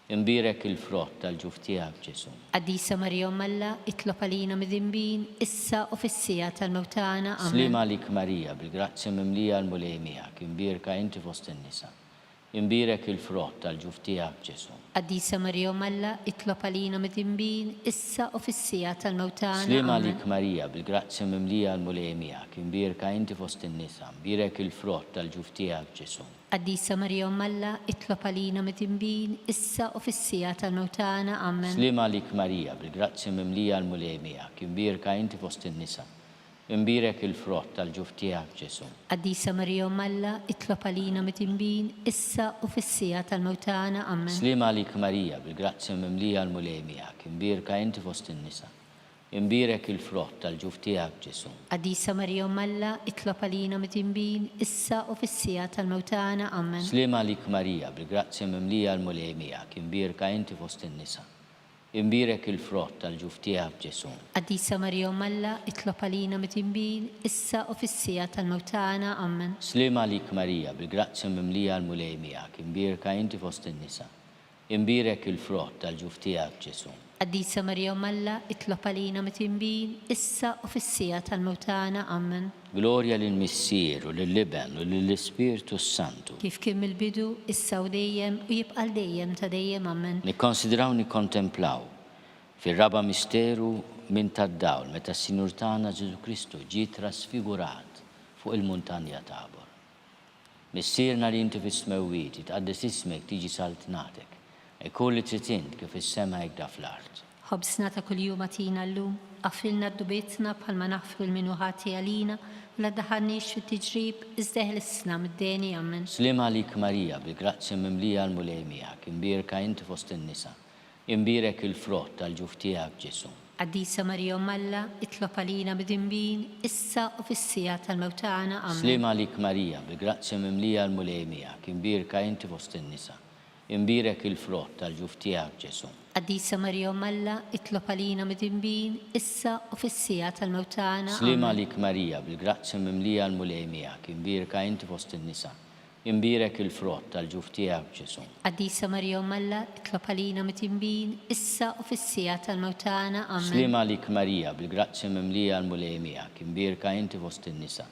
Imbirek il-frott tal-ġuf tiegħek Ġesu. Qaddisa Marija Umm Alla, itlob għalina mit-tinbin, issa u fis-sija tal-mewtana. Amen. Slima għalik Marija, bil-grazzja mimlija l-mulej miegħek, imbirka inti fost in-nisa. imbirek il-frott tal-ġuf tiegħek Ġesu. Qaddisa Marija Malla, itlob għalina mid-dinbin, issa u fis-sija tal-mewtana. Slima Amen. lik Marija, bil-grazzja mimlija l-mulejmija, imbirka inti fost in-nisa, imbirek il-frott tal-ġuf tiegħek Ġesu. Qaddisa Marija Malla, itlob għalina mid-dinbin, issa u fis-sija tal-mewtana. Amen. Slima lik Marija, bil-grazzja mimlija l-mulejmija, imbirka inti fost in-nisa, imbirek il-frott tal-ġuf tiegħek Ġesu. Qaddisa Marija Malla, itlob għalina mid-dinbin, issa u fis-sija tal-mewtana. Amen. Slima lik Marija, bil-grazzja mimlija l-mulejmija, imbirka inti fost in-nisa, imbirek il-frott tal-ġuf tiegħek Ġesu. Qaddisa Marija Malla, itlob għalina mid-dinbin, issa u fis-sija tal-mewtana. Amen. Slima lik Marija, bil-grazzja mimlija l-mulejmija, imbirka inti fost in-nisa, imbirek il-frott tal-ġuf tiegħek Ġesu. Qaddisa Marija Malla, itlob għalina mid-dinbin, issa u fis-sija tal-mewtana. Amen. Slima lik Marija, bil-grazzja mimlija l-mulejmija, imbirka inti fost in-nisa, imbirek il-frott tal-ġuf tiegħek Ġesu. Qaddisa Marija Malla, itlob għalina mid-dinbin, issa u fis-sija tal-mewtana. Amen. Glorja lill-Missier u lill-Liben u lill-Ispiritu Santu. Kif kien mill-bidu, issa u dejjem u jibqa' dejjem ta' dejjem. Amen. Nikkonsidraw nikkontemplaw fir-raba misteru minn tad-dawl meta s-Sinjur tagħna Ġesu Kristu ġie trasfigurat fuq il-muntanja Tabor. Missierna li inti fis-smewwiet, tqaddis ismek tiġi saltnatek, ikun li trid int kif is-sema hekk da fl-art. Ħobsna ta' kuljum atina llum, għaffilna d-dubietna bħalma naħfru l-minuħati għalina, u la daħannix fit-tiġrib, izdeħlissna mid-deni. Amen. Slima lik Marija, bil-grazzja mimlija l-mulejmija, imbirka inti fost in-nisa, imbirek il-frott tal-ġuf tiegħek Ġesu. Qaddisa Marija Malla, itlob għalina mid-dinbin, issa u fis-sija tal-mewtana. Amen. Slima lik Marija, bil-grazzja mimlija l-mulejmija, imbirka inti fost in-nisa, imbirek il-frott tal-ġuf tiegħek Ġesu. Qaddisa Marija Malla, itlob għalina mid-dinbin, issa u fis-sija tal-mewtana. Slima lik Marija, bil-grazzja mimlija l-mulejmija, imbirka inti fost in-nisa, imbirek il-frott tal-ġuf tiegħek Ġesu. Qaddisa Marija Malla, itlob għalina mid-dinbin, issa u fis-sija tal-mewtana. Amen. Slima lik Marija, bil-grazzja mimlija l-mulejmija, imbirka inti fost in-nisa,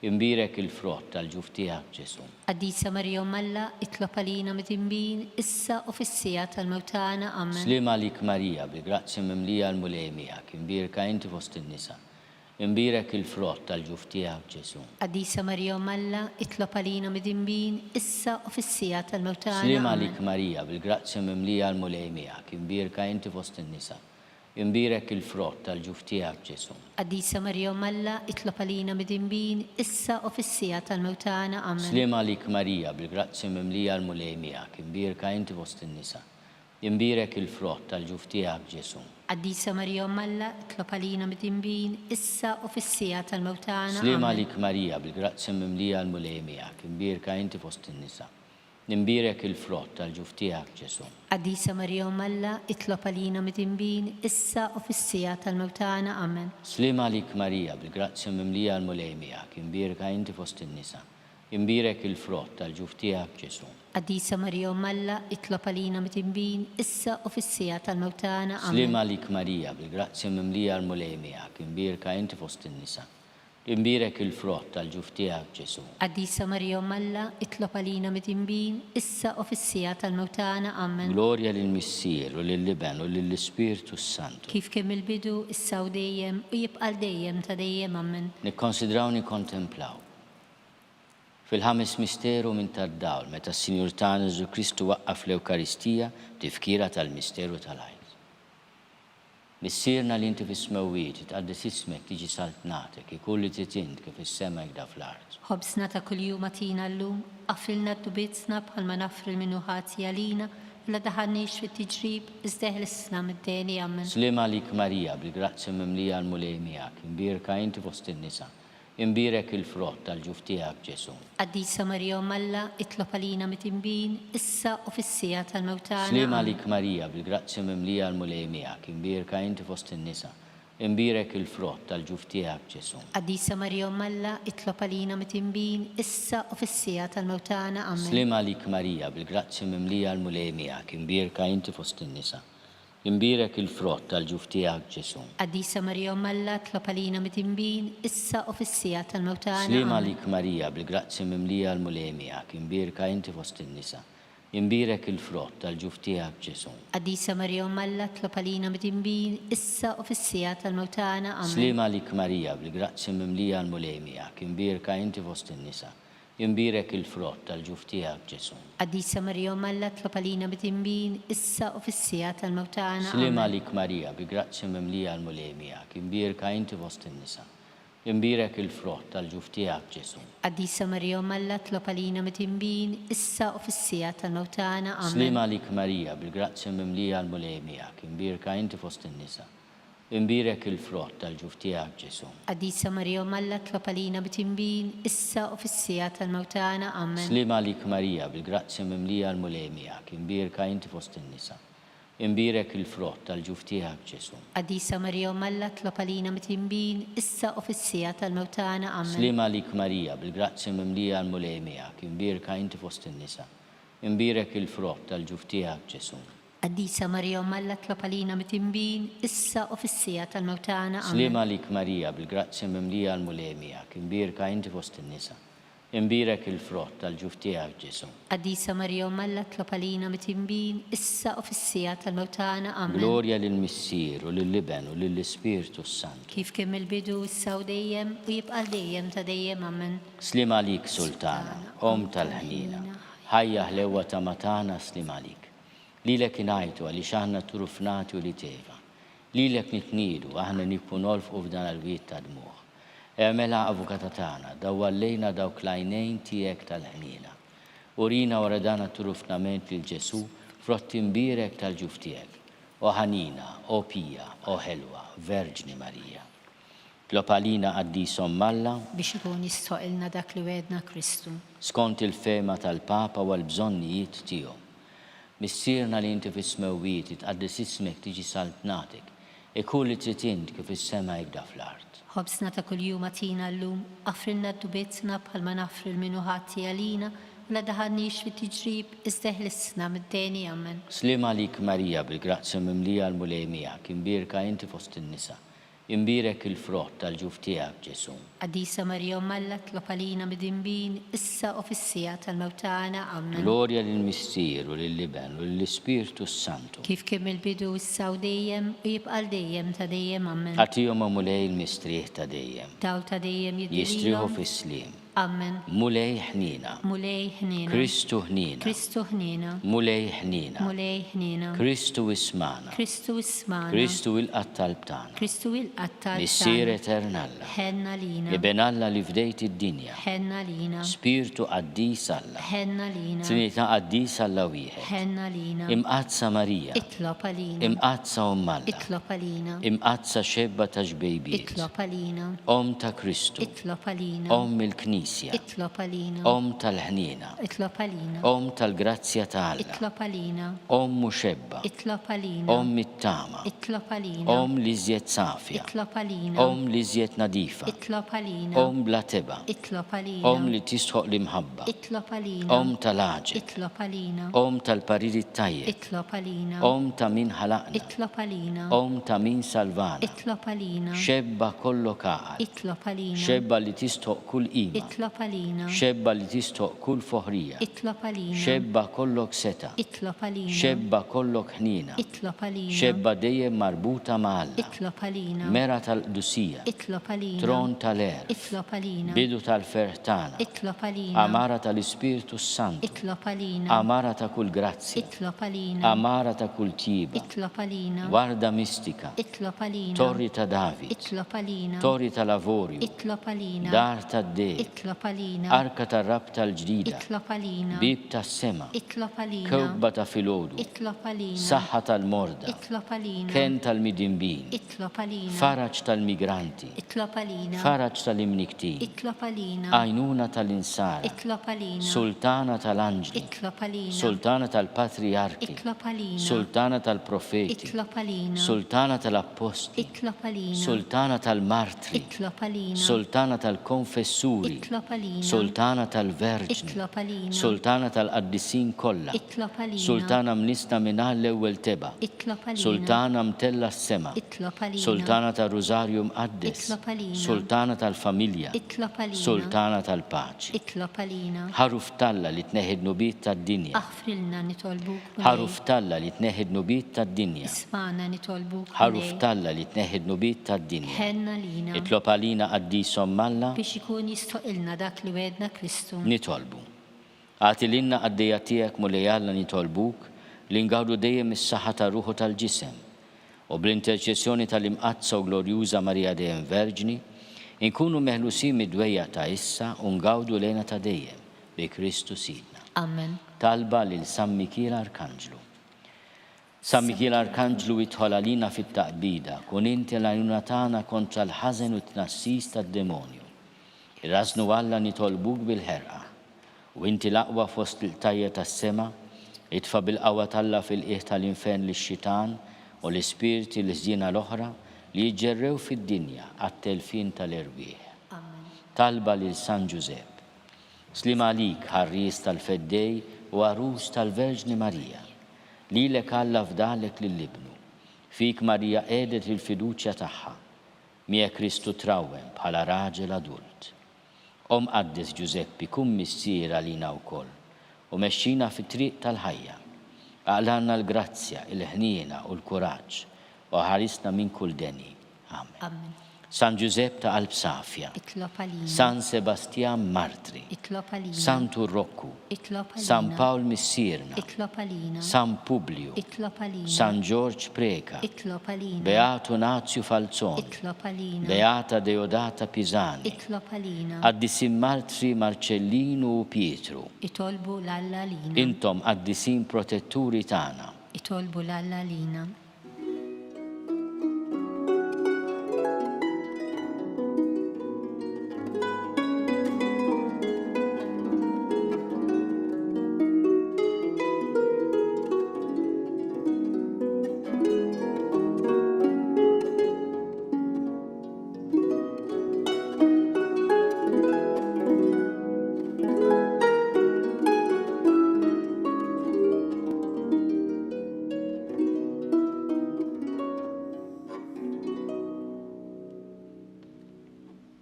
imbirek il-frott tal-ġuf tiegħek Ġesu. Qaddisa Marija Malla, itlob għalina mid-dinbin, issa u fis-sija tal-mewtana. Amen. Slima lik Marija, bil-grazzja mimlija l-mulejmija, imbirka inti fost in-nisa, imbirek il-frott tal-ġuf tiegħek Ġesu. Qaddisa Marija Malla, itlob għalina mid-dinbin, issa u fis-sija tal-mewtana. Slima Amen. lik Marija, bil-grazzja mimlija l-mulejmija, imbirka inti fost in-nisa, imbirek il-frott tal-ġuf tiegħek Ġesu. Qaddisa Marija Malla, itlob għalina mid-dinbin, issa u fis-sija tal-mewtana. Amen. Slima lik Marija, bil-grazzja mimlija l-mulejmija, imbirka inti fost in-nisa, imbirek il-frott tal-ġuf tiegħek Ġesu. Qaddisa Marija Malla, itlob għalina mid-dinbin, issa u fis-sija tal-mewtana. Slima Amen. lik Marija, bil-grazzja mimlija l-mulejmija, imbirka inti fost in-nisa, imbirek il-frott tal-ġuf tiegħek Ġesu. Qaddisa Marija Malla, itlob għalina mid-dinbin, issa u fis-sija tal-mewtana. Amen. Slima lik Marija, bil-grazzja mimlija l-mulejmija, imbirka inti fost in-nisa, imbirek il-frott tal-ġuf tiegħek Ġesu. Qaddisa Marija Malla, itlob għalina mid-dinbin, issa u fis-sija tal-mewtana. Amen. Slima lik Marija, bil-grazzja mimlija l-mulejmija, imbirka inti fost in-nisa, imbirek il-frott tal-ġuf tiegħek Ġesu. Qaddisa Marija Malla, itlob għalina mid-dinbin, issa u fis-sija tal-mewtana. Amen. Glorja lill-Missier u lill-Liben u lill-Ispiritu Santu. Kif kien mill-bidu, issa u dejjem u jibqa' dejjem ta' dejjem. Amen. Nikkonsidraw nikkontemplaw fil-ħames misteru minn tad-dawl meta s-Sinjur tagħna Ġesu Kristu waqqaf l-Ewkaristija tifkira tal-misteru tal-għajn. Missierna li inti fis-smewwiet, tqaddis ismek tiġi saltnatek, ikun li trid int kif is-sema hekk da fl-art. Ħobsna ta' kuljum atina llum, għaffilna d-dubietna bħalma nafru l-minuħati għalina, u la daħannix fit-tiġrib, izdeħlissna mid-deni. Amen. Slima lik Marija, bil-grazzja mimlija l-mulejmija, imbirka inti fost in-nisa, imbirek il-frott tal-ġuf tiegħek Ġesu. Qaddisa Marija Malla, itlob għalina mid-dinbin, issa u fis-sija tal-mewtana. Slima lik Marija, bil-grazzja mimlija l-mulejmija, imbirka inti fost in-nisa, imbirek il-frott tal-ġuf tiegħek Ġesu. Qaddisa Marija Malla, itlob għalina mid-dinbin, issa u fis-sija tal-mewtana. Amen. Slima lik Marija, bil-grazzja mimlija l-mulejmija, imbirka inti fost in-nisa, Imbirek il-frott tal-ġuf tiegħek Ġesu. Qaddisa Marija Umm Alla, tlob għalina mit-tinbin, issa u fis-sija tal-mewt tagħna. Slima Amen. lik Marija bil-grazzi mimlija l-mulemijak, imbirka inti fost in-nisa. Imbirek il-frott tal-ġuf tiegħek Ġesu. Qaddisa Marija Umm Alla, tlob għalina mit-tinbin, issa u fis-sija tal-mewt tagħna. Amen. Slima lik Marija bil-grazzi mimlija l-mulemijak, imbirka inti fost in-nisa. Imbirek il-frott tal-ġuf tiegħek Ġesu. Qaddisa Marija Umm Alla, tlob għalina mit-tinbin, issa u fis-sija tal-mewt tagħna. Slima Amen. lik Marija bil-grazzi mimlija l-mulemijak, imbirka inti fost in-nisa. Imbirek il-frott tal-ġuf tiegħek Ġesu. Qaddisa Marija Umm Alla, tlob għalina mit-tinbin, issa u fis-sija tal-mewt tagħna. Amen. Slima lik Marija bil-grazzi mimlija l-mulemijak, imbirka inti fost in-nisa. Imbirek il-frott tal-ġuf tiegħek Ġesu. Qaddisa Marija Umm Alla, tlob għalina mit-tinbin, issa u fis-sija tal-mewt tagħna. Amen. Slima lik Marija bil-grazzi mimlija l-mulemijak, imbirka inti fost in-nisa. Imbirek il-frott tal-ġuf tiegħek Ġesu. Qaddisa Marija Umm Alla, tlob għalina mit-tinbin, issa u fis-sija tal-mewt tagħna. Amen. Slima lik Marija bil-grazzi mimlija l-mulemijak, imbirka inti fost in-nisa. Imbirek il-frott tal-ġuf tiegħek Ġesu. Qaddisa Marija Umm Alla, tlob għalina mit-tinbin, issa u fis-sija tal-mewt tagħna. Amen. Slima lik Marija bil-grazzi mimlija l-mulemijak, imbirka inti fost in-nisa. Imbirek il-frott tal-ġuf tiegħek Ġesu. Qaddisa Marija Umm Alla, tlob għalina mit-tinbin, issa u fis-sija tal-mewt tagħna. Amen. Glorja lill-Missier u lill-Liben u lill-Ispirtu Sant. Kif kien mill-bidu issa u dejjem u jibqa' dejjem ta' dejjem. Amen. Slima lik Sultana, Om tal-ħnina, ħajja ħlewa ta' matana slima lik. Lilek inajtu għalli xaħna turufnati u li teva. Lilek nitnidu aħna nikpunolf u f'dan għal-wiet ta' dmuħ. Emela avukata tagħna, dawwallejna dawk lajnejn tiegħek tal-ħnina. Urina waradana turufnament lil Ġesu frott imbirek tal-ġuf tiegħek. O ħanina, o pija, o ħelwa, Verġni Marija. Tlob għalina Qaddisa Umm Alla Biex ikun jistoqilna dak li wedna Kristu. skont il-fema tal-Papa u l-bżonnijiet tiegħu. Missierna li inti fis-smewwiet tqaddis ismek tiġi saltnatek, kull li trid int kif is-sema jibda fl-art. Ħobsna ta' kuljum atina llum, affrilna d-dubietna bħalma nafri l-minuħati għalina, u la daħannix fit-tiġrib, izdeħlisna mid-deni. Amen. Slima lik Marija bil-grazzi mimlija l-mulemijak, imbirka inti fost in-nisa. Imbirek il-frott tal-ġuf tiegħek Ġesu. Qaddisa Marija Umm Alla, tlob għalina mid-dinbin, issa u fis-sija tal-mewt tagħna. Amen. Glorja lill-Missier u lill-Liben u lill-Ispirtu Santu. Kif kien mill-bidu issa u dejjem u jibqa' dejjem ta' dejjem. Amen. Ħatihom mulej il-mistrieħ ta' dejjem. Daw ta' dejjem Jistriħu jidrilhom. fis-slim. Amen. Mulej ħnina. Mulej ħnina. Kristu ħnina. Kristu ħnina. Mulej ħnina. Mulej ħnina. Kristu ismana. Kristu ismana. Kristu il-qattal b'tana. Kristu il-qattal Missier eternalla. ħenna lina. Iben Alla li fdejt id-dinja. ħenna lina. Spiritu qaddis Alla. ħenna lina. Trinità qaddis Alla wieħed. ħenna lina. Imqazza Marija. Itlob għalina. Imqazza Umm Alla. Itlob għalina. Imqazza xebba ta' ġbejbiet. Itlob għalina. Om ta' Kristu. Itlob għalina. Om il-Knisja. Itlob għalina. Om tal-ħnina. Itlob għalina. Om tal-grazzja ta' Alla. Itlob għalina. Om muxebba. Itlob għalina. Om it-tama. Itlob għalina. Om li żjed safja. Itlob għalina. Om li żjed nadifa. Itlob għalina. Om bla teba. Itlob għalina. Om li tisħoq l-imħabba. Itlob għalina. Om tal-aġeb. Itlob għalina. Om tal-pariri tajjeb. Itlob għalina. Om ta' min ħalaqna. Itlob għalina. Om ta' min salvana. Itlob għalina. Xebba kollu kaqal. Itlob għalina. Xebba li tisħoq kull qima. Itlob għalina. Xebba li tisħoq kull foħrija. Itlob għalina. Xebba kollok seta. Itlob għalina. Xebba kollok ħnina. Itlob għalina. Xebba dejjem marbuta ma' Alla. Itlob għalina. Mera tal-Qdusija. Itlob għalina. Tron tal-erf. Itlob għalina. Bidu tal-fertana. Itlob għalina. Amara tal-Ispirtu Santu. Itlob għalina. Amara ta' kull grazzja. Itlob għalina. Amara ta' kull tiba. Itlob għalina. Warda mistika. Itlob għalina. Torri ta' David. Itlob għalina. Torri tal-Lavorju. Itlob għalina. Dar tad-dej. Itlob għalina. Arka tar-rab tal-ġdida. Itlob għalina. Bib tas-sema. Itlob għalina. Kewba ta' filgħodu. Itlob għalina. Saħħa tal-morda. Itlob għalina. Ken tal-midinbin. Itlob għalina. Faraġ tal-migranti. Itlob għalina. Faraġ tal-imniktin. Itlob għalina. Għajnuna tal-insara. Itlob għalina. Sultana tal-anġli. Itlob għalina. Sultana tal-patriarki. Itlob għalina. Sultana tal-profeti. Itlob għalina. Sultana tal-apposti. Itlob għalina. Sultana tal-martri. Itlob għalina. Sultana tal-konfessuri. Itlob għalina. Sultana tal-Verġni, Itlob għalina. Sultana tal-Qaddisin kollha, Itlob għalina. Sultana mnisna mingħajr l-ewwel teba', Itlob għalina. Sultana mtella s-sema, Itlob għalina. Sultana tal-Rużarju Mqaddes, Itlob għalina. Sultana tal-familja, Itlob għalina. Sultana tal-paċi. Itlob għalina. Ħaruf talla li tneħid nubit tad-dinja, Aħfrilna nitolbuk. ħaruf talla li tneħid nubit tad-dinja, Ismana nitolbuk. ħaruf talla li tneħid nubit tad-dinja. Ħenna lina. Itlob għalina qaddisom Malla, Biex ikun jistoqilna dak li wedna Kristu. nitolbu. Għati l-inna għaddejja tiegħek mulejalla nitolbuk li ngawdu dejjem is-saħħa ta' ruħu tal-ġisem u bl-interċessjoni tal-imqazza u glorjuża Marija dejjem Verġni inkunu meħlusin mid-dwejja ta' issa u ngawdu lejna ta' dejjem bi Kristu Sidna. Amen. Talba lil San Mikiel Arkanġlu. San Mikiel Arkanġlu jidħol għalina fit-taqbida kun inti l-għajnuna tagħna kontra l-ħażen u t-tnassis tad-demonju. Irrażnu Alla nitolbuk bil-ħerqa u inti l-aqwa fost il-tajja tas-sema itfa' bil-qawwa talla fil-qiegħ tal-infern lix-xitan u l-ispirti l-żjiena l-oħra li jġerrew fid-dinja għat-telfin tal-irwieħ. Talba lil San Giuseppe. Slim għalik ħarries tal-feddej u għarus tal-Verġni Marija. Lilek Alla fdalek lill-ibnu. Fik Marija qiegħdet il-fiduċja tagħha. Mija Kristu trawwem bħala raġel adult. Qaddis Giuseppi kun missier għalina wkoll u mexxina fit-triq tal-ħajja. Aqlanna l-grazzja, il-ħniena u l-kuraġġ u ħarisna minn kull deni. Amen. Amen. San Giuseppe ta' Qalb Safja, Itlob għalina. San Sebastian Martri, Itlob għalina. San Turrokku, Itlob għalina. San Pawl Missirna, Itlob għalina. San Publio, Itlob għalina. San George Preka, Itlob għalina. Beato Nazio Falzoni, Itlob għalina. Beata Deodata Pisani, Itlob għalina. Qaddisin Martri Marcellinu u Pietru. Itolbu l-Alla lina. Intom qaddisin protetturi tagħna. Itolbu l-Alla lina.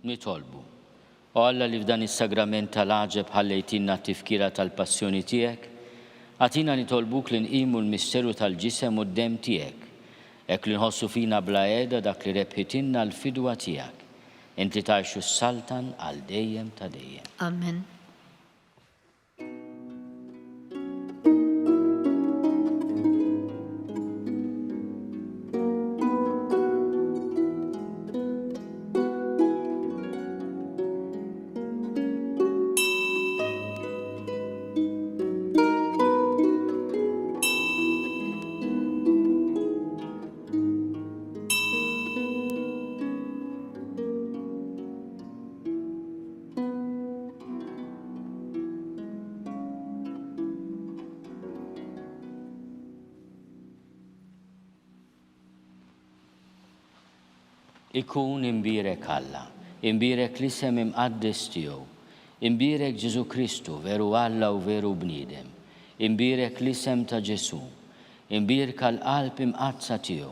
Nitolbu. U Alla li f'dan is-sagrament tal-aġeb ħallejtinna t-tifkira tal-passjoni tiegħek, għatina nitolbuk li nqimu l-misteru tal-ġisem u d-dem tiegħek, hekk li nħossu fina bla qiegħda dak li rebħitinna l-fidwa tiegħek. Inti tgħixu s-saltan għal dejjem ta' dejjem. Amen. Ikun imbirek Alla, imbirek l-isem imqaddes tiegħu, imbirek Ġesu Kristu veru Alla u veru bniedem, imbirek l-isem ta' Ġesu, imbirek l-qalb imqazza tiegħu,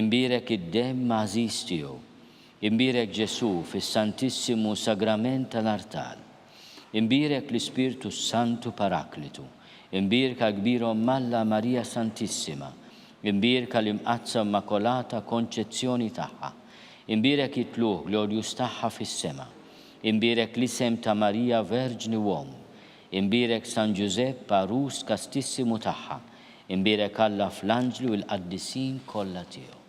imbirek id-dem mażiż tiegħu, imbirek Ġesu fis-Santissimu Sagrament tal-Artal, imbirek l-Ispirtu Santu Paraklitu, imbirka kbirhom Alla Marija Santissima, imbirka l-imqazza Immakolata Konċezzjoni tagħha, imbirek jitluh glorjus tagħha fis-sema, imbirek l-isem ta' Marija Verġni uomu, imbirek San Giuseppe arus kastissimu tagħha, imbirek Alla fl-anġlu l-qaddisin kollha tiegħu.